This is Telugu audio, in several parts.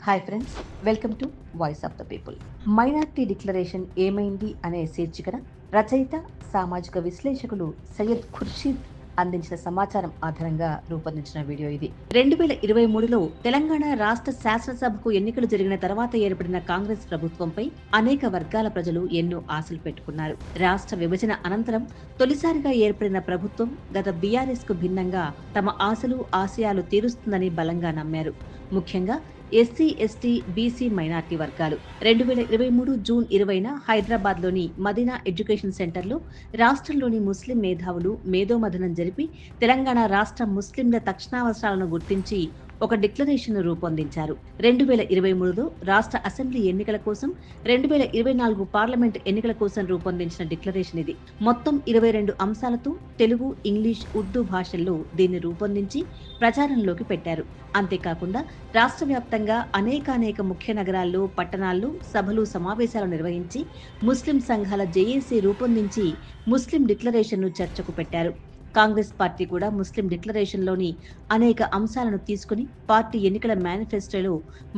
Hi friends, welcome to voice of the people. Minority declaration ఏమైంది అనే శీర్షికన రచయిత, సామాజిక విశ్లేషకులు సయ్యద్ ఖుర్షీద్ అందించిన సమాచారం ఆధారంగా రూపొందించిన వీడియో ఇది. 2023లో తెలంగాణ రాష్ట్ర శాసనసభకు ఎన్నికలు జరిగిన తర్వాత ఏర్పడిన కాంగ్రెస్ ప్రభుత్వంపై అనేక వర్గాల ప్రజలు ఎన్నో ఆశలు పెట్టుకున్నారు. రాష్ట్ర విభజన అనంతరం తొలిసారిగా ఏర్పడిన ప్రభుత్వం గత బీఆర్ఎస్ కు భిన్నంగా తమ ఆశలు, ఆశయాలు తీరుస్తుందని బలంగా నమ్మారు. ముఖ్యంగా ఎస్సీ, ఎస్టీ, బీసీ, మైనార్టీ వర్గాలు. 2023 జూన్ 20న హైదరాబాద్లోని మదీనా ఎడ్యుకేషన్ సెంటర్లో రాష్ట్రంలోని ముస్లిం మేధావులు మేధోమథనం జరిపి తెలంగాణ రాష్ట్ర ముస్లింల తక్షణావసరాలను గుర్తించి ఒక డిక్లరేషన్ రూపొందించారు. 2023లో రాష్ట్ర అసెంబ్లీ ఎన్నికల కోసం, 2024 పార్లమెంట్ ఎన్నికల కోసం రూపొందించిన డిక్లరేషన్ ఇది. మొత్తం 22 అంశాలతో తెలుగు, ఇంగ్లీష్, ఉర్దూ భాషల్లో దీన్ని రూపొందించి ప్రచారంలోకి పెట్టారు. అంతేకాకుండా రాష్ట్ర వ్యాప్తంగా అనేక ముఖ్య నగరాల్లో, పట్టణాల్లో సభలు, సమావేశాలు నిర్వహించి ముస్లిం సంఘాల జేఏసీ రూపొందించి ముస్లిం డిక్లరేషన్ను చర్చకు పెట్టారు. కాంగ్రెస్ పార్టీ కూడా ముస్లిం డిక్లరేషన్లోని అనేక అంశాలను తీసుకుని పార్టీ ఎన్నికల మేనిఫెస్టోలో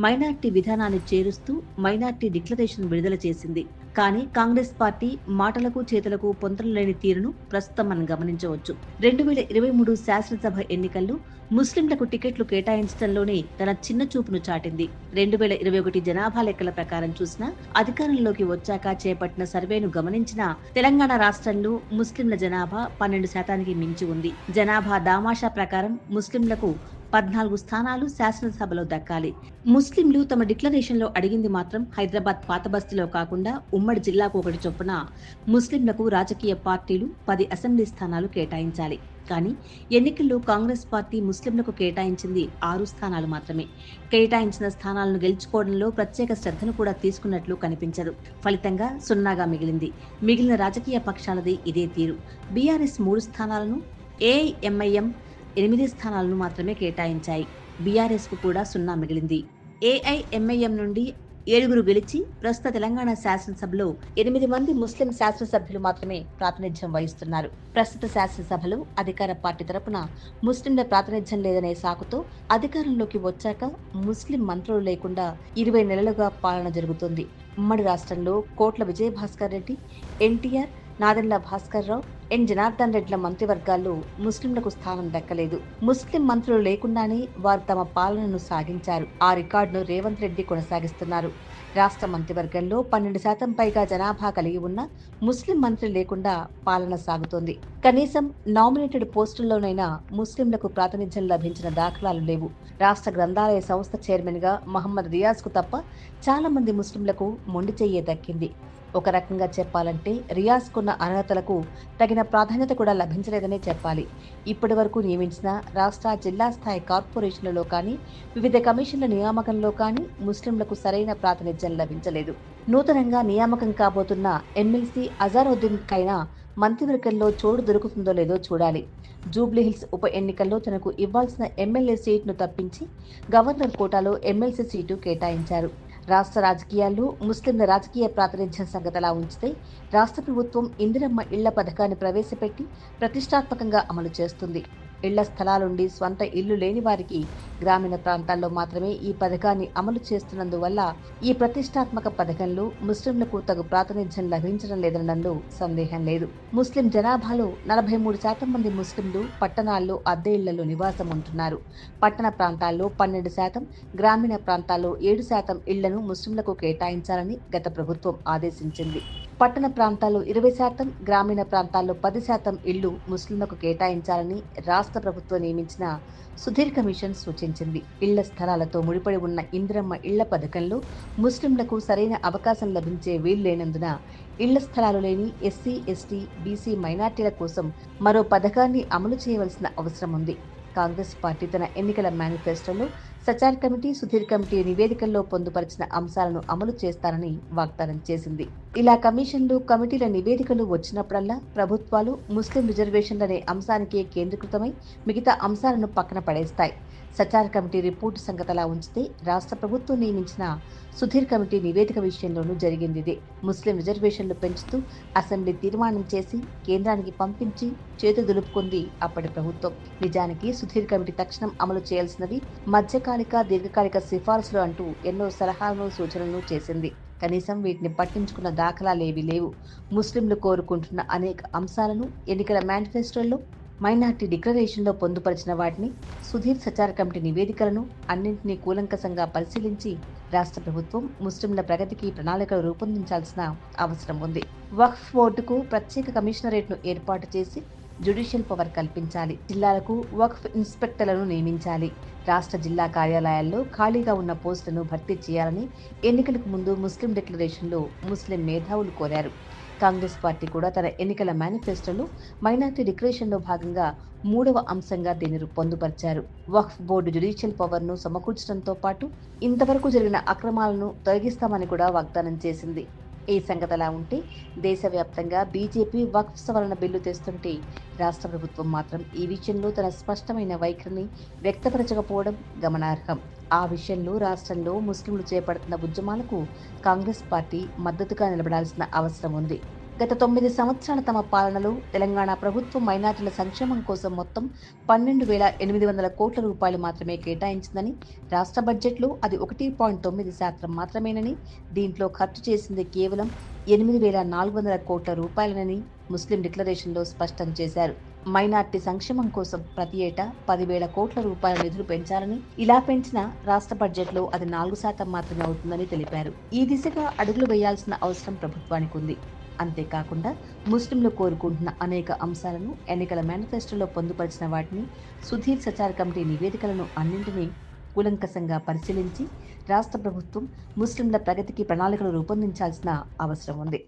మైనార్టీ విధానాన్ని చేరుస్తూ మైనార్టీ డిక్లరేషన్ విడుదల చేసింది. కానీ కాంగ్రెస్ పార్టీ మాటలకు చేతులకు పొంతలు లేని తీరును ప్రస్తుతం మనం గమనించవచ్చు. 2023 శాసనసభ ఎన్నికల్లో ముస్లింలకు టికెట్లు కేటాయించడంలోనే తన చిన్న చూపును చాటింది. 2021 జనాభా లెక్కల ప్రకారం చూసినా, అధికారంలోకి వచ్చాక చేపట్టిన సర్వేను గమనించినా తెలంగాణ రాష్ట్రంలో ముస్లింల జనాభా 12% మించి ఉంది. జనాభా దామాషా ప్రకారం ముస్లింలకు 14 స్థానాలు శాసనసభలో దక్కాలి. ముస్లింలు తమ డిక్లరేషన్లో అడిగింది మాత్రం హైదరాబాద్ పాత బస్తీలో కాకుండా ఉమ్మడి జిల్లాకు ఒకటి చొప్పున ముస్లింలకు రాజకీయ పార్టీలు 10 అసెంబ్లీ స్థానాలు కేటాయించాలి. కానీ ఎన్నికల్లో కాంగ్రెస్ పార్టీ ముస్లింలకు కేటాయించింది 6 స్థానాలు మాత్రమే. కేటాయించిన స్థానాలను గెలుచుకోవడంలో ప్రత్యేక శ్రద్ధను కూడా తీసుకున్నట్లు కనిపించదు. ఫలితంగా సున్నాగా మిగిలింది. మిగిలిన రాజకీయ పక్షాలది ఇదే తీరు. బీఆర్ఎస్ 3 స్థానాలను, ఏఐఎంఐఎం 8 స్థానాలను మాత్రమే కేటాయించాయి. బీఆర్ఎస్ కు కూడా 0 మిగిలింది. ఏఐఎంఐఎం నుండి 7 గెలిచి ప్రస్తుత తెలంగాణ శాసనసభలో 8 మంది ముస్లిం శాసనసభ్యులు మాత్రమే ప్రాతినిధ్యం వహిస్తున్నారు. ప్రస్తుత శాసనసభలో అధికార పార్టీ తరపున ముస్లింల ప్రాతినిధ్యం లేదనే సాకుతో అధికారంలోకి వచ్చాక ముస్లిం మంత్రులు లేకుండా 20 నెలలుగా పాలన జరుగుతోంది. ఉమ్మడి రాష్ట్రంలో కోట్ల విజయభాస్కర్ రెడ్డి, ఎన్టీఆర్, నాదెండ్ల భాస్కర్ రావు, ఎన్ జనార్దన్ రెడ్ల మంత్రివర్గాల్లో ముస్లింలకు స్థానం దక్కలేదు. ముస్లిం మంత్రులు లేకుండానే వారు తమ పాలనను సాగించారు. ఆ రికార్డును రేవంత్ రెడ్డి కొనసాగిస్తున్నారు. రాష్ట్ర మంత్రివర్గంలో 12% పైగా జనాభా కలిగి ఉన్న ముస్లిం మంత్రి లేకుండా పాలన సాగుతోంది. కనీసం నామినేటెడ్ పోస్టుల్లోనైనా ముస్లింలకు ప్రాతినిధ్యం లభించిన దాఖలాలు లేవు. రాష్ట్ర గ్రంథాలయ సంస్థ చైర్మన్ గా మహమ్మద్ రియాజ్ కు తప్ప చాలా మంది ముస్లింలకు మొండి చెయ్యే దక్కింది. ఒక రకంగా చెప్పాలంటే రియాజ్కున్న అర్హతలకు తగిన ప్రాధాన్యత కూడా లభించలేదనే చెప్పాలి. ఇప్పటి వరకు నియమించిన రాష్ట్ర, జిల్లా స్థాయి కార్పొరేషన్లలో కానీ, వివిధ కమిషన్ల నియామకంలో కానీ ముస్లింలకు సరైన ప్రాతినిధ్యం లభించలేదు. నూతనంగా నియామకం కాబోతున్న ఎమ్మెల్సీ అజారుద్దీన్ కైనా మంత్రివర్గంలో చోటు దొరుకుతుందో లేదో చూడాలి. జూబ్లీహిల్స్ ఉప ఎన్నికల్లో తనకు ఇవ్వాల్సిన ఎమ్మెల్యే సీట్ను తప్పించి గవర్నర్ కోటాలో ఎమ్మెల్సీ సీటు కేటాయించారు. రాష్ట్ర రాజకీయాల్లో ముస్లింల రాజకీయ ప్రాతినిధ్యం సంగతలా ఉంచితే రాష్ట్ర ప్రభుత్వం ఇందిరమ్మ ఇళ్ల పథకాన్ని ప్రవేశపెట్టి ప్రతిష్టాత్మకంగా అమలు చేస్తుంది. ఇళ్ల స్థలాలుండి స్వంత ఇల్లు లేని వారికి గ్రామీణ ప్రాంతాల్లో మాత్రమే ఈ పథకాన్ని అమలు చేస్తున్నందువల్ల ఈ ప్రతిష్టాత్మక పథకంలో ముస్లింలకు తగు ప్రాతినిధ్యం లభించడం లేదనడంలో సందేహం లేదు. ముస్లిం జనాభాలో 43% మంది ముస్లింలు పట్టణాల్లో అద్దె ఇళ్లలో నివాసం ఉంటున్నారు. పట్టణ ప్రాంతాల్లో 12%, గ్రామీణ ప్రాంతాల్లో 7% ఇళ్లను ముస్లింలకు కేటాయించాలని గత ప్రభుత్వం ఆదేశించింది. పట్టణ ప్రాంతాల్లో 20%, గ్రామీణ ప్రాంతాల్లో 10% ఇళ్లు ముస్లింలకు కేటాయించాలని రాష్ట్ర ప్రభుత్వం నియమించిన సుధీర్ కమిషన్ సూచించింది. ఇళ్ల స్థలాలతో ముడిపడి ఉన్న ఇందిరమ్మ ఇళ్ల పథకంలో ముస్లింలకు సరైన అవకాశం లభించే వీలు లేనందున ఇళ్ల స్థలాలు లేని ఎస్సీ, ఎస్టీ, బీసీ, మైనార్టీల కోసం మరో పథకాన్ని అమలు చేయవలసిన అవసరం ఉంది. కాంగ్రెస్ పార్టీ తన ఎన్నికల మేనిఫెస్టోలో సచార్ కమిటీ, సుధీర్ కమిటీ నివేదికల్లో పొందుపరిచిన అంశాలను అమలు చేస్తారని వాగ్దానం చేసింది. ఇలా కమిషన్లు, కమిటీల నివేదికలు వచ్చినప్పుడల్లా ప్రభుత్వాలు ముస్లిం రిజర్వేషన్లనే అంశానికే కేంద్రీకృతమై మిగతా అంశాలను పక్కన పడేస్తాయి. సచార్ కమిటీ రిపోర్టు సంగతలా ఉంచితే రాష్ట్ర ప్రభుత్వం నియమించిన సుధీర్ కమిటీ నివేదిక విషయంలోనూ జరిగింది ఇదే. ముస్లిం రిజర్వేషన్లు పెంచుతూ అసెంబ్లీ తీర్మానం చేసి కేంద్రానికి పంపించి చేతులు దులుపుకుంది అప్పటి ప్రభుత్వం. నిజానికి సుధీర్ కమిటీ తక్షణం అమలు చేయాల్సినవి మధ్యకాలిక, దీర్ఘకాలిక సిఫార్సులు అంటూ ఎన్నో సలహాలను, సూచనలను చేసింది. కనీసం వీటిని పట్టించుకున్న దాఖలాలేవీ లేవు. ముస్లింలు కోరుకుంటున్న అనేక అంశాలను ఎన్నికల మేనిఫెస్టోల్లో, మైనార్టీ డిక్లరేషన్లో పొందుపరిచిన వాటిని, సుధీర్ సచార్ కమిటీ నివేదికలను అన్నింటినీ కూలంకషంగా పరిశీలించి రాష్ట్ర ప్రభుత్వం ముస్లింల ప్రగతికి ప్రణాళికలు రూపొందించాల్సిన అవసరం ఉంది. వక్ఫ్ బోర్డుకు ప్రత్యేక కమిషనరేట్ను ఏర్పాటు చేసి జ్యుడిషియల్ పవర్ కల్పించాలి. జిల్లాలకు వక్ఫ్ ఇన్స్పెక్టర్లను నియమించాలి. రాష్ట్ర జిల్లా కార్యాలయాల్లో ఖాళీగా ఉన్న పోస్టులను భర్తీ చేయాలని ఎన్నికలకు ముందు ముస్లిం డిక్లరేషన్లో ముస్లిం మేధావులు కోరారు. కాంగ్రెస్ పార్టీ కూడా తన ఎన్నికల మేనిఫెస్టోలో మైనార్టీ డిక్లరేషన్లో భాగంగా 3వ అంశంగా దీన్ని పొందుపరిచారు. వక్ఫ్ బోర్డు జ్యుడిషియల్ పవర్ను సమకూర్చడంతో పాటు ఇంతవరకు జరిగిన అక్రమాలను తొలగిస్తామని కూడా వాగ్దానం చేసింది. ఈ సంగతలా ఉంటే దేశవ్యాప్తంగా బీజేపీ వక్ఫ్ సవరణ బిల్లు తెస్తుంటే రాష్ట్ర ప్రభుత్వం మాత్రం ఈ విషయంలో తన స్పష్టమైన వైఖరిని వ్యక్తపరచకపోవడం గమనార్హం. ఆ విషయంలో రాష్ట్రంలో ముస్లింలు చేపడుతున్న ఉద్యమాలకు కాంగ్రెస్ పార్టీ మద్దతుగా నిలబడాల్సిన అవసరం ఉంది. గత 9 సంవత్సరాల తమ పాలనలో తెలంగాణ ప్రభుత్వం మైనార్టీల సంక్షేమం కోసం మొత్తం 12,800 కోట్ల రూపాయలు మాత్రమే కేటాయించిందని, రాష్ట్ర బడ్జెట్లో అది 1.9% మాత్రమేనని, దీంట్లో ఖర్చు చేసింది కేవలం 8,400 కోట్ల రూపాయలనని ముస్లిం డిక్లరేషన్లో స్పష్టం చేశారు. మైనార్టీ సంక్షేమం కోసం ప్రతి ఏటా 10,000 కోట్ల రూపాయల నిధులు పెంచాలని, ఇలా పెంచిన రాష్ట్ర బడ్జెట్లో అది 4% మాత్రమే అవుతుందని తెలిపారు. ఈ దిశగా అడుగులు వేయాల్సిన అవసరం ప్రభుత్వానికి ఉంది. అంతేకాకుండా ముస్లింలు కోరుకుంటున్న అనేక అంశాలను ఎన్నికల మేనిఫెస్టోలో పొందుపరిచిన వాటిని, సుధీర్ సచార్ కమిటీ నివేదికలను అన్నింటినీ కూలంకషంగా పరిశీలించి రాష్ట్ర ప్రభుత్వం ముస్లింల ప్రగతికి ప్రణాళికలు రూపొందించాల్సిన అవసరం ఉంది.